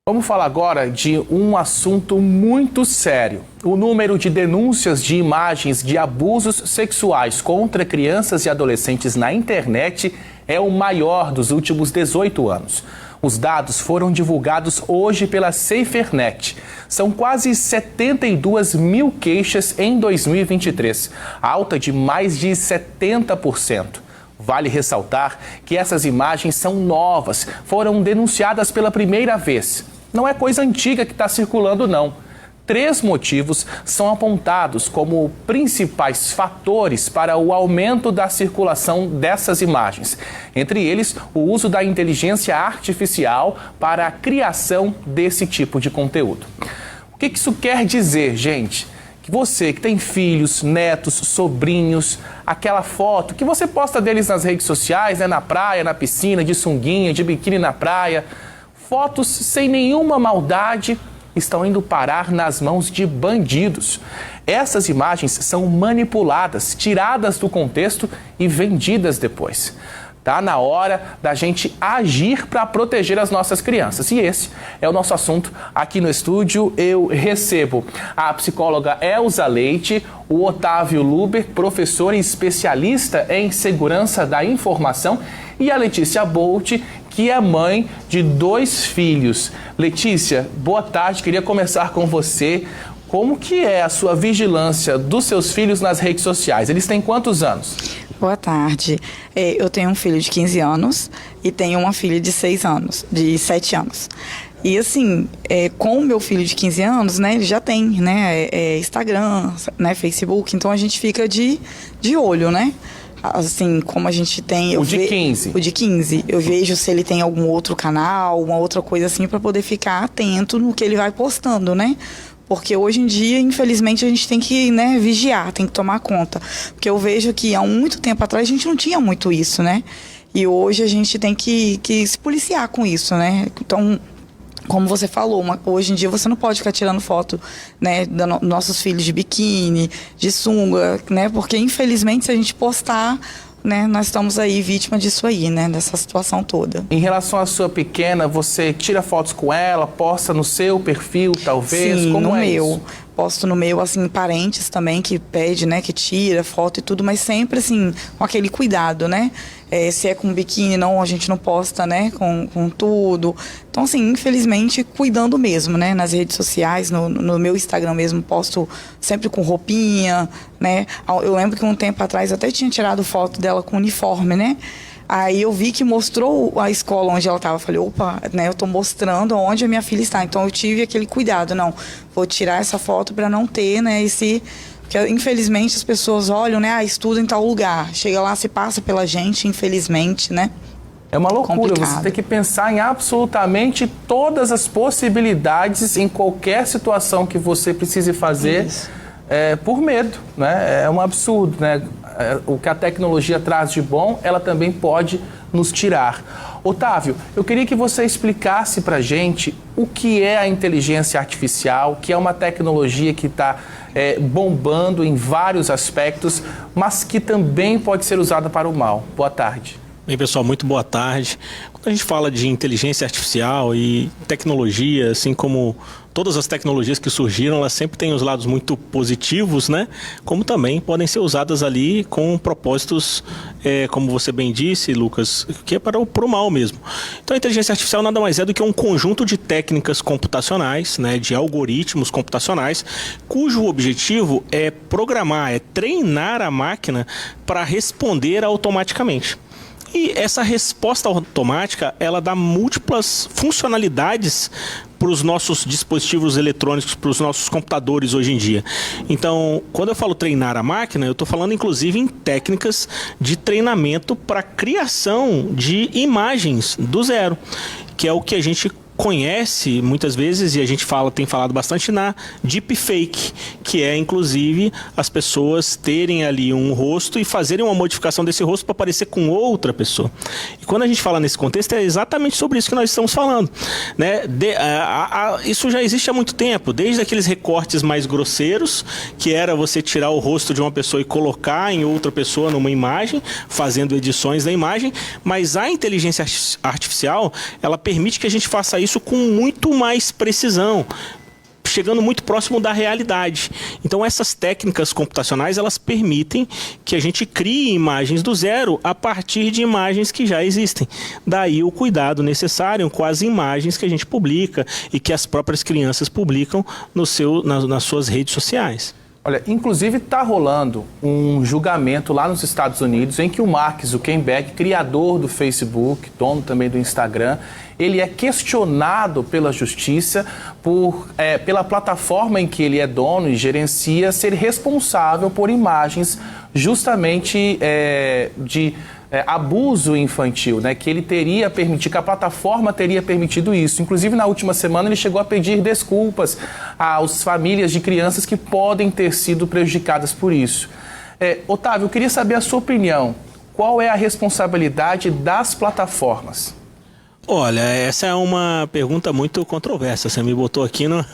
Vamos falar agora de um assunto muito sério. O número de denúncias de imagens de abusos sexuais contra crianças e adolescentes na internet é o maior dos últimos 18 anos. Os dados foram divulgados hoje pela SaferNet. São quase 72 mil queixas em 2023, alta de mais de 70%. Vale ressaltar que essas imagens são novas, foram denunciadas pela primeira vez. Não é coisa antiga que está circulando, não. 3 motivos são apontados como principais fatores para o aumento da circulação dessas imagens. Entre eles, o uso da inteligência artificial para a criação desse tipo de conteúdo. O que isso quer dizer, gente? Que você que tem filhos, netos, sobrinhos, aquela foto que você posta deles nas redes sociais, na praia, na piscina, de sunguinha, de biquíni na praia, fotos sem nenhuma maldade estão indo parar nas mãos de bandidos. Essas imagens são manipuladas, tiradas do contexto e vendidas depois. Tá na hora da gente agir para proteger as nossas crianças. E esse é o nosso assunto aqui no estúdio. Eu recebo a psicóloga Elza Leite, o Otávio Luber, professor e especialista em segurança da informação, e a Letícia Bolt, que é mãe de 2 filhos. Letícia, boa tarde. Queria começar com você. Como que é a sua vigilância dos seus filhos nas redes sociais? Eles têm quantos anos? Boa tarde. Eu tenho um filho de 15 anos e tenho uma filha de 7 anos. E assim, com o meu filho de 15 anos, né, ele já tem, né, Instagram, né, Facebook, então a gente fica de olho, né? Assim, como a gente tem... O de 15? O de 15. Eu vejo se ele tem algum outro canal, uma outra coisa assim, para poder ficar atento no que ele vai postando, né? Porque hoje em dia, infelizmente, a gente tem que, né, vigiar, tem que tomar conta. Porque eu vejo que há muito tempo atrás a gente não tinha muito isso, né? E hoje a gente tem que se policiar com isso, né? Então, como você falou, hoje em dia você não pode ficar tirando foto, né, dos nossos filhos de biquíni, de sunga, né? Porque, infelizmente, se a gente postar, né, nós estamos aí vítima disso aí, né, dessa situação toda. Em relação à sua pequena, você tira fotos com ela, posta no seu perfil, talvez? Sim, como no é meu. Isso? Posto no meu, assim, parentes também que pede, né, que tira foto e tudo, mas sempre, assim, com aquele cuidado, né? Se é com biquíni, não, a gente não posta, né, com tudo. Então, assim, infelizmente, cuidando mesmo, né, nas redes sociais, no meu Instagram mesmo, posto sempre com roupinha, né? Eu lembro que um tempo atrás eu até tinha tirado foto dela com uniforme, né? Aí eu vi que mostrou a escola onde ela estava. Falei, opa, né, eu estou mostrando onde a minha filha está. Então eu tive aquele cuidado, não, vou tirar essa foto para não ter, né, porque infelizmente as pessoas olham, né, estuda em tal lugar. Chega lá, se passa pela gente, infelizmente, né. É uma loucura, complicado. Você tem que pensar em absolutamente todas as possibilidades em qualquer situação que você precise fazer por medo, né? É um absurdo, né? O que a tecnologia traz de bom, ela também pode nos tirar. Otávio, eu queria que você explicasse pra gente o que é a inteligência artificial, que é uma tecnologia que está bombando em vários aspectos, mas que também pode ser usada para o mal. Boa tarde. Bem, pessoal, muito boa tarde. Quando a gente fala de inteligência artificial e tecnologia, assim como todas as tecnologias que surgiram, elas sempre têm os lados muito positivos, né? Como também podem ser usadas ali com propósitos, como você bem disse, Lucas, que é para o mal mesmo. Então a inteligência artificial nada mais é do que um conjunto de técnicas computacionais, né, de algoritmos computacionais, cujo objetivo é programar, é treinar a máquina para responder automaticamente. E essa resposta automática, ela dá múltiplas funcionalidades para os nossos dispositivos eletrônicos, para os nossos computadores hoje em dia. Então, quando eu falo treinar a máquina, eu estou falando inclusive em técnicas de treinamento para criação de imagens do zero, que é o que a gente conhece muitas vezes, e a gente tem falado bastante na deepfake, que é inclusive as pessoas terem ali um rosto e fazerem uma modificação desse rosto para parecer com outra pessoa. E quando a gente fala nesse contexto, é exatamente sobre isso que nós estamos falando, né? Isso já existe há muito tempo, desde aqueles recortes mais grosseiros, que era você tirar o rosto de uma pessoa e colocar em outra pessoa numa imagem, fazendo edições da imagem, mas a inteligência artificial, ela permite que a gente faça isso isso com muito mais precisão, chegando muito próximo da realidade. Então essas técnicas computacionais, elas permitem que a gente crie imagens do zero a partir de imagens que já existem. Daí o cuidado necessário com as imagens que a gente publica e que as próprias crianças publicam nas suas redes sociais. Olha, inclusive está rolando um julgamento lá nos Estados Unidos em que o Mark Zuckerberg, criador do Facebook, dono também do Instagram, ele é questionado pela justiça pela plataforma em que ele é dono e gerencia ser responsável por imagens justamente de abuso infantil, né? Que ele teria permitido, que a plataforma teria permitido isso. Inclusive, na última semana, ele chegou a pedir desculpas às famílias de crianças que podem ter sido prejudicadas por isso. Otávio, eu queria saber a sua opinião. Qual é a responsabilidade das plataformas? Olha, essa é uma pergunta muito controversa, você me botou aqui no...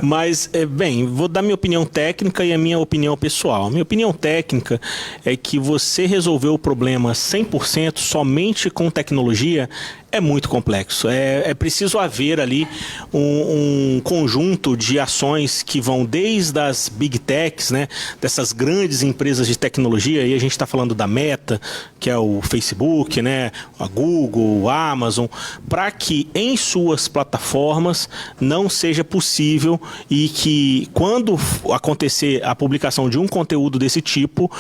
Mas, bem, vou dar minha opinião técnica e a minha opinião pessoal. Minha opinião técnica é que você resolver o problema 100% somente com tecnologia é muito complexo. É preciso haver ali um conjunto de ações que vão desde as big techs, né, dessas grandes empresas de tecnologia, e a gente está falando da Meta, que é o Facebook, né, a Google, a Amazon, para que em suas plataformas não seja possível e que quando acontecer a publicação de um conteúdo desse tipo,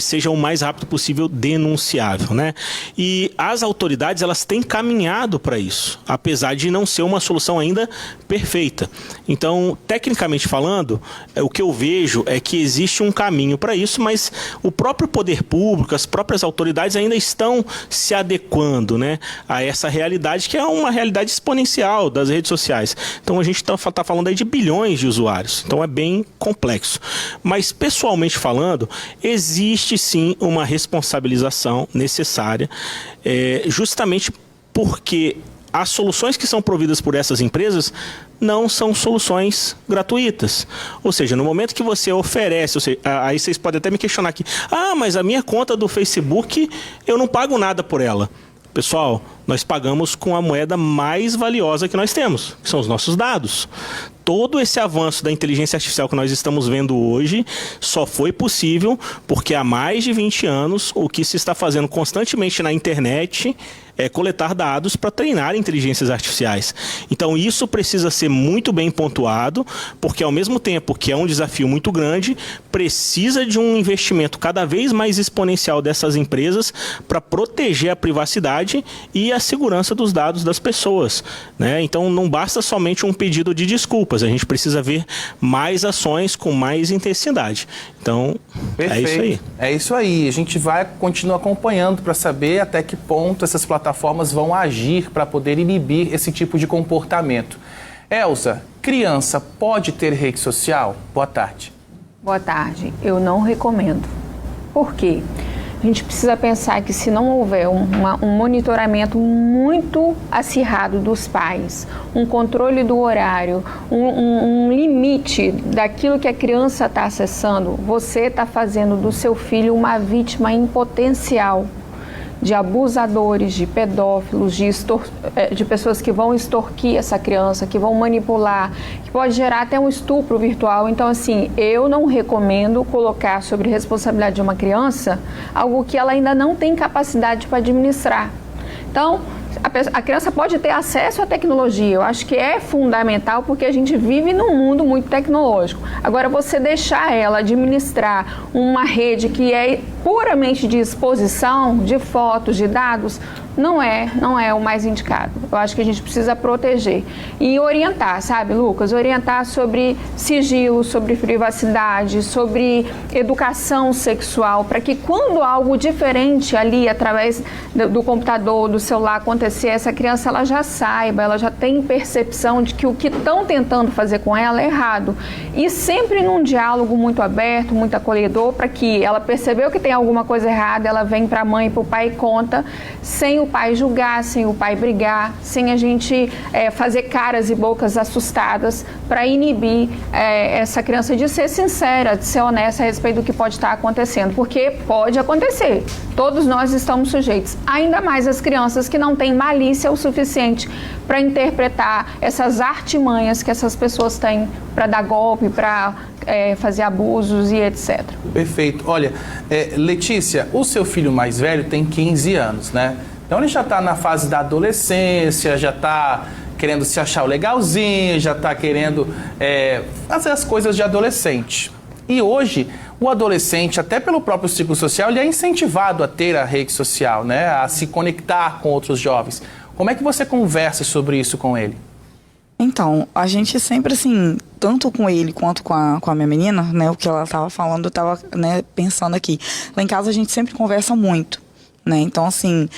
seja o mais rápido possível denunciável, né? E as autoridades, elas têm caminhado para isso, apesar de não ser uma solução ainda perfeita. Então, tecnicamente falando, o que eu vejo é que existe um caminho para isso, mas o próprio poder público, as próprias autoridades ainda estão se adequando, né, a essa realidade, que é uma realidade exponencial das redes sociais. Então, a gente está falando aí de bilhões de usuários, então é bem complexo. Mas, pessoalmente falando, existe sim uma responsabilização necessária, justamente porque as soluções que são providas por essas empresas não são soluções gratuitas. Ou seja, no momento que você oferece, aí vocês podem até me questionar aqui, mas a minha conta do Facebook, eu não pago nada por ela. Pessoal, nós pagamos com a moeda mais valiosa que nós temos, que são os nossos dados. Todo esse avanço da inteligência artificial que nós estamos vendo hoje só foi possível porque há mais de 20 anos o que se está fazendo constantemente na internet é coletar dados para treinar inteligências artificiais. Então isso precisa ser muito bem pontuado, porque ao mesmo tempo que é um desafio muito grande, precisa de um investimento cada vez mais exponencial dessas empresas para proteger a privacidade e a segurança dos dados das pessoas, né? Então não basta somente um pedido de desculpas, a gente precisa ver mais ações com mais intensidade. Então, perfeito. É isso aí. É isso aí. A gente vai continuar acompanhando para saber até que ponto essas plataformas vão agir para poder inibir esse tipo de comportamento. Elza, criança pode ter rede social? Boa tarde. Boa tarde. Eu não recomendo. Por quê? A gente precisa pensar que se não houver um monitoramento muito acirrado dos pais, um controle do horário, um limite daquilo que a criança está acessando, você está fazendo do seu filho uma vítima em potencial de abusadores, de pedófilos, de pessoas que vão extorquir essa criança, que vão manipular, que pode gerar até um estupro virtual. Então, assim, eu não recomendo colocar sobre responsabilidade de uma criança algo que ela ainda não tem capacidade para administrar. Então, a criança pode ter acesso à tecnologia, eu acho que é fundamental porque a gente vive num mundo muito tecnológico. Agora, você deixar ela administrar uma rede que é puramente de exposição, de fotos, de dados, não é o mais indicado. Eu acho que a gente precisa proteger e orientar, sabe, Lucas? Orientar sobre sigilo, sobre privacidade, sobre educação sexual, para que quando algo diferente ali, através do computador, do celular acontecer, essa criança ela já saiba, ela já tem percepção de que o que estão tentando fazer com ela é errado. E sempre num diálogo muito aberto, muito acolhedor, para que ela percebeu que tem alguma coisa errada, ela vem para a mãe e para o pai e conta, sem o pai julgar, sem o pai brigar, sem a gente fazer caras e bocas assustadas, para inibir essa criança de ser sincera, de ser honesta a respeito do que pode estar acontecendo, porque pode acontecer, todos nós estamos sujeitos, ainda mais as crianças que não têm malícia o suficiente para interpretar essas artimanhas que essas pessoas têm para dar golpe, para fazer abusos e etc. Perfeito. Olha, Letícia, o seu filho mais velho tem 15 anos, né? Então ele já está na fase da adolescência, já está querendo se achar o legalzinho, já está querendo fazer as coisas de adolescente. E hoje, o adolescente, até pelo próprio ciclo social, ele é incentivado a ter a rede social, né? A se conectar com outros jovens. Como é que você conversa sobre isso com ele? Então, a gente sempre, assim, tanto com ele quanto com a minha menina, né, o que ela estava falando, eu estava, né, pensando aqui. Lá em casa a gente sempre conversa muito, né, então, assim,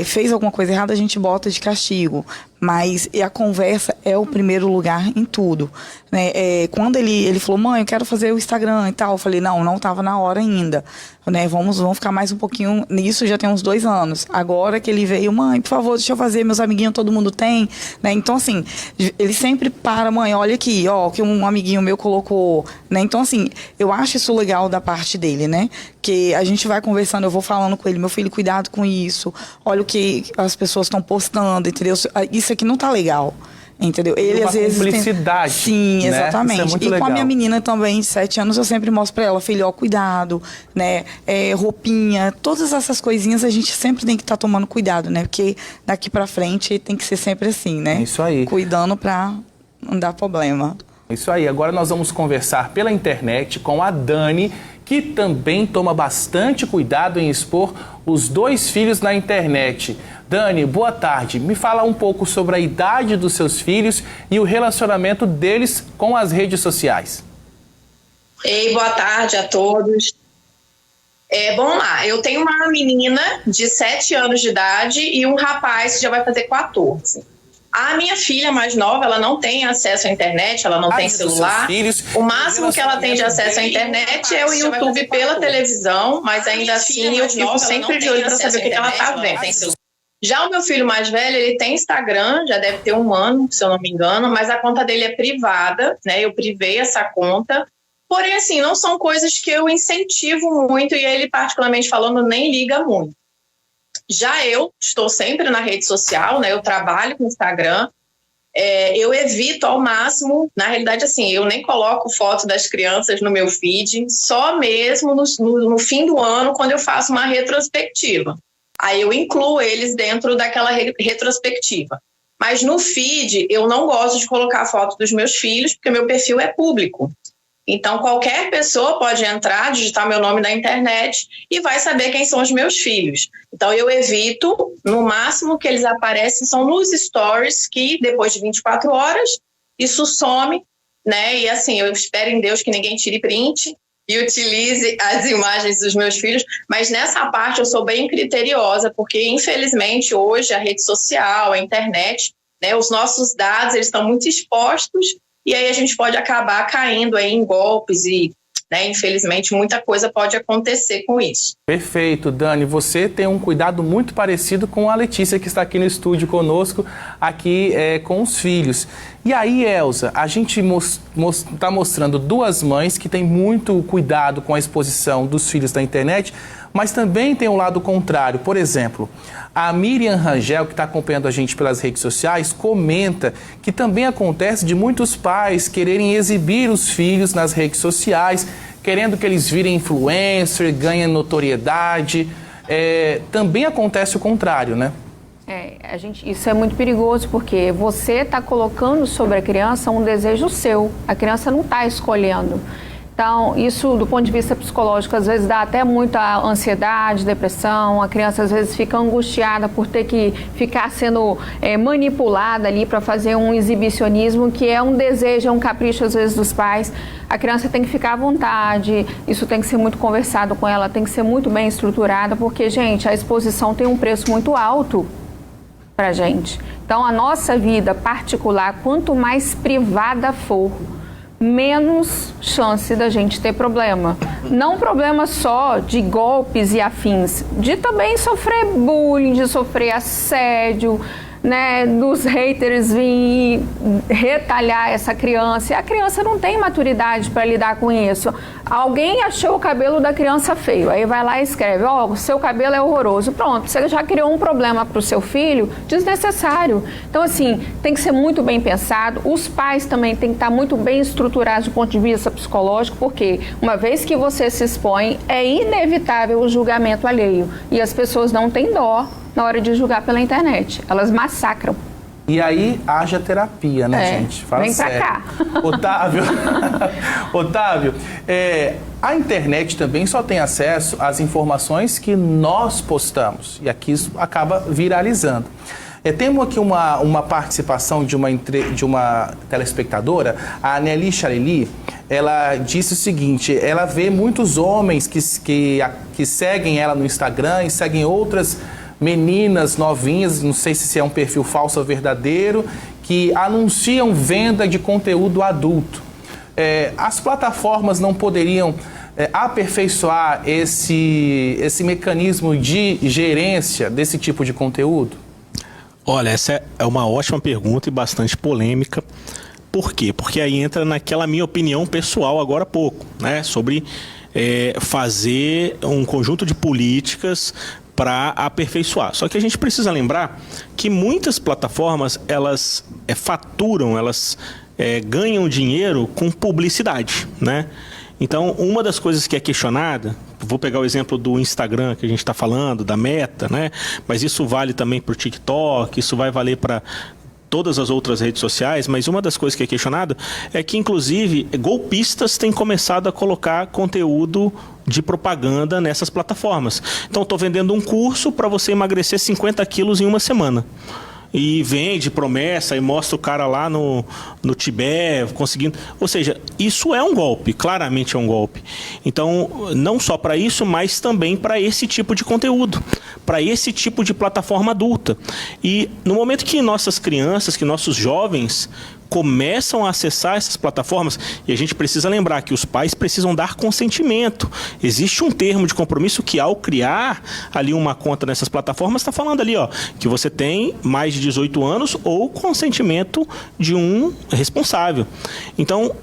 fez alguma coisa errada, a gente bota de castigo, mas a conversa é o primeiro lugar em tudo, né. Quando ele falou, mãe, eu quero fazer o Instagram e tal, eu falei, não estava na hora ainda, né, vamos ficar mais um pouquinho nisso, já tem uns 2 anos. Agora que ele veio, mãe, por favor, deixa eu fazer, meus amiguinhos, todo mundo tem, né, então assim, ele sempre para, mãe, olha aqui, ó, o que um amiguinho meu colocou, né, então assim, eu acho isso legal da parte dele, né, que a gente vai conversando, eu vou falando com ele, meu filho, cuidado com isso, olha o que as pessoas estão postando, entendeu, isso aqui não tá legal. Entendeu? Ele uma às vezes cumplicidade. Sim, né? exatamente. Isso é muito e legal. com a minha menina também, de 7 anos, eu sempre mostro pra ela, filho, ó, cuidado, né? Roupinha, todas essas coisinhas a gente sempre tem que estar tomando cuidado, né? Porque daqui pra frente tem que ser sempre assim, né? Isso aí. Cuidando pra não dar problema. Isso aí. Agora nós vamos conversar pela internet com a Dani, que também toma bastante cuidado em expor os 2 filhos na internet. Dani, boa tarde. Me fala um pouco sobre a idade dos seus filhos e o relacionamento deles com as redes sociais. Ei, boa tarde a todos. Vamos lá, eu tenho uma menina de 7 anos de idade e um rapaz que já vai fazer 14. A minha filha mais nova, ela não tem acesso à internet, ela não tem celular. O máximo que ela tem de acesso à internet é o YouTube pela televisão, mas ainda assim eu fico sempre de olho para saber o que ela está vendo. Já o meu filho mais velho, ele tem Instagram, já deve ter 1 ano, se eu não me engano, mas a conta dele é privada, né? Eu privei essa conta. Porém, assim, não são coisas que eu incentivo muito e ele, particularmente falando, nem liga muito. Já eu estou sempre na rede social, né? Eu trabalho com Instagram, eu evito ao máximo, na realidade, assim, eu nem coloco foto das crianças no meu feed, só mesmo no fim do ano, quando eu faço uma retrospectiva. Aí eu incluo eles dentro daquela retrospectiva. Mas no feed, eu não gosto de colocar foto dos meus filhos, porque meu perfil é público. Então, qualquer pessoa pode entrar, digitar meu nome na internet e vai saber quem são os meus filhos. Então, eu evito, no máximo que eles aparecem são nos stories, que depois de 24 horas, isso some, né? E assim, eu espero em Deus que ninguém tire print e utilize as imagens dos meus filhos, mas nessa parte eu sou bem criteriosa, porque infelizmente hoje a rede social, a internet, né, os nossos dados, eles estão muito expostos e aí a gente pode acabar caindo aí em golpes e, né, infelizmente muita coisa pode acontecer com isso. Perfeito, Dani. Você tem um cuidado muito parecido com a Letícia, que está aqui no estúdio conosco, aqui com os filhos. E aí, Elza, a gente está mostrando 2 mães que têm muito cuidado com a exposição dos filhos na internet, mas também tem um lado contrário. Por exemplo, a Miriam Rangel, que está acompanhando a gente pelas redes sociais, comenta que também acontece de muitos pais quererem exibir os filhos nas redes sociais, querendo que eles virem influencer, ganhem notoriedade. Também acontece o contrário, né? Isso é muito perigoso, porque você está colocando sobre a criança um desejo seu. A criança não está escolhendo. Então, isso do ponto de vista psicológico, às vezes dá até muita ansiedade, depressão. A criança às vezes fica angustiada por ter que ficar sendo manipulada ali para fazer um exibicionismo, que é um desejo, é um capricho às vezes dos pais. A criança tem que ficar à vontade, isso tem que ser muito conversado com ela, tem que ser muito bem estruturada, porque, gente, a exposição tem um preço muito alto pra gente. Então, a nossa vida particular, quanto mais privada for, menos chance da gente ter problema. Não problema só de golpes e afins, de também sofrer bullying, de sofrer assédio, né, dos haters vir retalhar essa criança. E a criança não tem maturidade para lidar com isso. Alguém achou o cabelo da criança feio, aí vai lá e escreve, ó, o seu cabelo é horroroso. Pronto, você já criou um problema para o seu filho desnecessário. Então, assim, tem que ser muito bem pensado. Os pais também têm que estar muito bem estruturados do ponto de vista psicológico, porque uma vez que você se expõe, é inevitável o julgamento alheio. E as pessoas não têm dó na hora de julgar pela internet. Elas massacram. E aí haja terapia, né, gente? Fala vem sério. pra cá. Otávio, a internet também só tem acesso às informações que nós postamos. E aqui isso acaba viralizando. Temos aqui uma participação de uma telespectadora, a Nelly Chareli. Ela disse o seguinte: ela vê muitos homens que seguem ela no Instagram e seguem outras meninas novinhas, não sei se é um perfil falso ou verdadeiro, que anunciam venda de conteúdo adulto. As plataformas não poderiam aperfeiçoar esse mecanismo de gerência desse tipo de conteúdo? Olha, essa é uma ótima pergunta e bastante polêmica. Por quê? Porque aí entra naquela minha opinião pessoal agora há pouco, né? Sobre fazer um conjunto de políticas para aperfeiçoar. Só que a gente precisa lembrar que muitas plataformas, elas faturam, elas ganham dinheiro com publicidade, né? Então, uma das coisas que é questionada, vou pegar o exemplo do Instagram que a gente está falando, da Meta, né? Mas isso vale também para o TikTok, isso vai valer para todas as outras redes sociais, mas uma das coisas que é questionada é que, inclusive, golpistas têm começado a colocar conteúdo de propaganda nessas plataformas. Então, estou vendendo um curso para você emagrecer 50 quilos em uma semana. E vende promessa e mostra o cara lá no Tibete conseguindo. Ou seja, isso é um golpe, claramente é um golpe. Então, não só para isso, mas também para esse tipo de conteúdo, para esse tipo de plataforma adulta. E no momento que nossas crianças, que nossos jovens começam a acessar essas plataformas, e a gente precisa lembrar que os pais precisam dar consentimento. Existe um termo de compromisso que, ao criar ali uma conta nessas plataformas, está falando ali, ó, que você tem mais de 18 anos ou consentimento de um responsável. Então,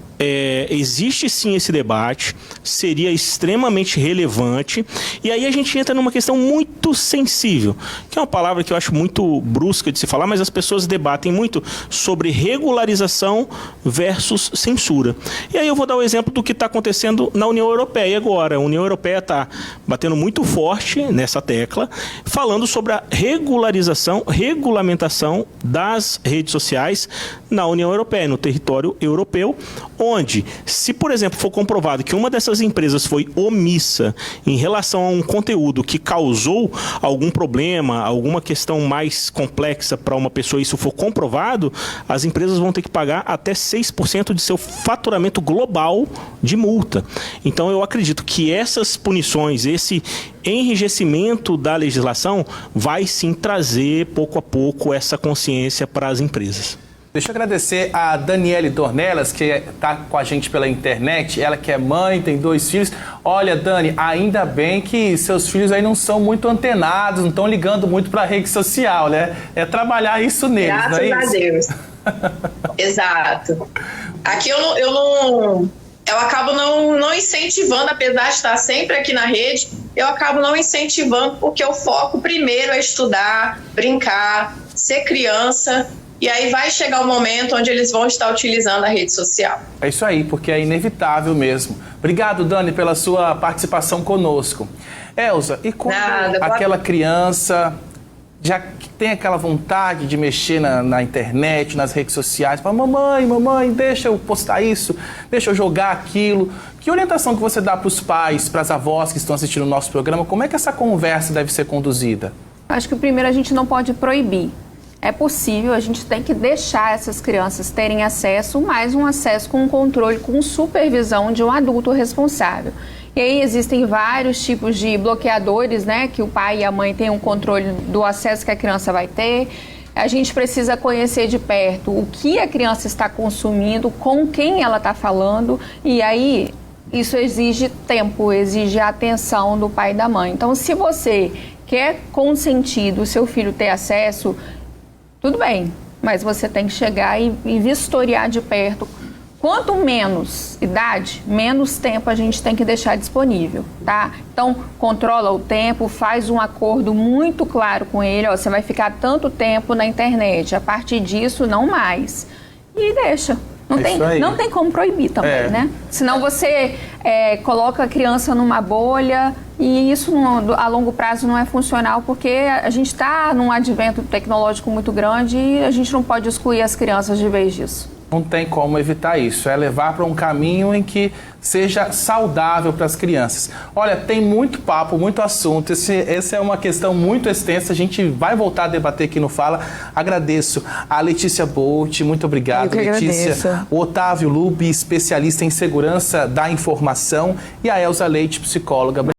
existe sim esse debate, seria extremamente relevante, e aí a gente entra numa questão muito sensível, que é uma palavra que eu acho muito brusca de se falar, mas as pessoas debatem muito sobre regularização versus censura. E aí eu vou dar o exemplo do que está acontecendo na União Europeia agora. A União Europeia está batendo muito forte nessa tecla, falando sobre a regulamentação das redes sociais na União Europeia, no território europeu, onde, se por exemplo for comprovado que uma dessas empresas foi omissa em relação a um conteúdo que causou algum problema, alguma questão mais complexa para uma pessoa, isso for comprovado, as empresas vão ter que pagar até 6% de seu faturamento global de multa. Então eu acredito que essas punições, esse enrijecimento da legislação vai sim trazer pouco a pouco essa consciência para as empresas. Deixa eu agradecer a Daniele Dornelas, que está com a gente pela internet. Ela que é mãe, tem 2 filhos. Olha, Dani, ainda bem que seus filhos aí não são muito antenados, não estão ligando muito para a rede social, né? É trabalhar isso neles, graças não é isso? Graças a Deus. Exato. Aqui eu acabo não incentivando, apesar de estar sempre aqui na rede, eu acabo não incentivando porque o foco primeiro é estudar, brincar, ser criança. E aí vai chegar o momento onde eles vão estar utilizando a rede social. É isso aí, porque é inevitável mesmo. Obrigado, Dani, pela sua participação conosco. Elza, e quando aquela criança já tem aquela vontade de mexer na internet, nas redes sociais, fala, mamãe, deixa eu postar isso, deixa eu jogar aquilo. Que orientação que você dá para os pais, para as avós que estão assistindo o nosso programa? Como é que essa conversa deve ser conduzida? Acho que primeiro a gente não pode proibir. É possível, a gente tem que deixar essas crianças terem acesso, mas um acesso com controle, com supervisão de um adulto responsável. E aí existem vários tipos de bloqueadores, né, que o pai e a mãe têm um controle do acesso que a criança vai ter. A gente precisa conhecer de perto o que a criança está consumindo, com quem ela está falando, e aí isso exige tempo, exige a atenção do pai e da mãe. Então, se você quer consentir do seu filho ter acesso, tudo bem, mas você tem que chegar e vistoriar de perto. Quanto menos idade, menos tempo a gente tem que deixar disponível, tá? Então, controla o tempo, faz um acordo muito claro com ele, ó, você vai ficar tanto tempo na internet, a partir disso, não mais. E deixa. Não tem como proibir também, né? Senão você coloca a criança numa bolha e isso a longo prazo não é funcional, porque a gente está num advento tecnológico muito grande e a gente não pode excluir as crianças de vez disso. Não tem como evitar isso, é levar para um caminho em que seja saudável para as crianças. Olha, tem muito papo, muito assunto, essa é uma questão muito extensa, a gente vai voltar a debater aqui no Fala. Agradeço a Letícia Bolt, muito obrigado, Letícia. Agradeço. O Otávio Lube, especialista em segurança da informação, e a Elza Leite, psicóloga.